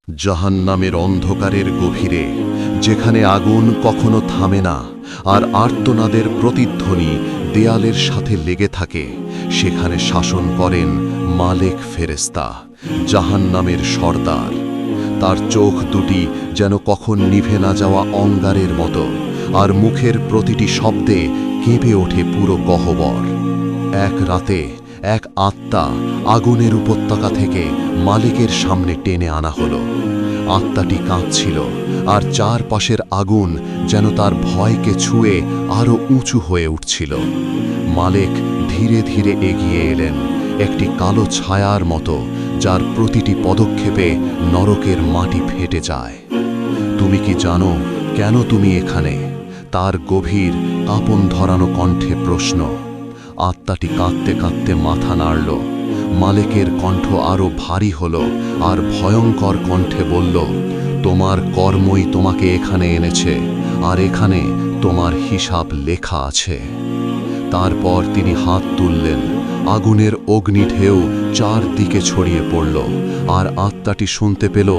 জাহান্নামের অন্ধকারের গভীরে, যেখানে আগুন কখনো থামে না আর আর্তনাদের প্রতিধ্বনি দেয়ালের সাথে লেগে থাকে, সেখানে শাসন করেন মালেক ফেরেশতা, জাহান্নামের সর্দার। তার চোখ দুটি যেন কখন নিভে না যাওয়া অঙ্গারের মতো, আর মুখের প্রতিটি শব্দে কেঁপে ওঠে পুরো গহ্বর। এক রাতে এক আত্মা আগুনের উপত্যকা থেকে মালিকের সামনে টেনে আনা হলো। আত্মাটি কাঁদছিল, আর চারপাশের আগুন যেন তার ভয়কে ছুঁয়ে আরো উঁচু হয়ে উঠছিল। মালিক ধীরে ধীরে এগিয়ে এলেন, একটি কালো ছায়ার মতো, যার প্রতিটি পদক্ষেপে নরকের মাটি ফেটে যায়। তুমি কি জানো কেন তুমি এখানে? তার গভীর কাঁপন ধরানো কণ্ঠে প্রশ্ন। আত্মাটি কাঁদতে কাঁদতে মাথা নাড়ল। মালিকের কণ্ঠ আরো ভারী হলো, আর ভয়ঙ্কর কণ্ঠে বলল, তোমার কর্মই তোমাকে এখানে এনেছে, আর এখানে তোমার হিসাব লেখা আছে। তারপর তিনি হাত তুললেন, আগুনের অগ্নিঢেউ চারদিকে ছড়িয়ে পড়ল, আর আত্মাটি শুনতে পেল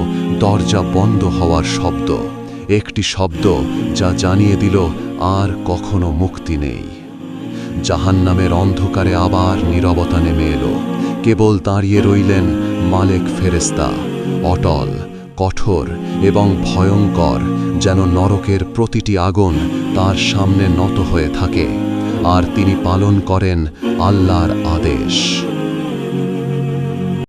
দরজা বন্ধ হওয়ার শব্দ, একটি শব্দ যা জানিয়ে দিল আর কখনো মুক্তি নেই। জাহান্নামের অন্ধকারে আবার নীরবতা নেমে এলো। কেবল দাঁড়িয়ে রইলেন মালেক ফেরেশতা, অটল, কঠোর এবং ভয়ঙ্কর, যেন নরকের প্রতিটি আগুন তার সামনে নত হয়ে থাকে, আর তিনি পালন করেন আল্লাহর আদেশ।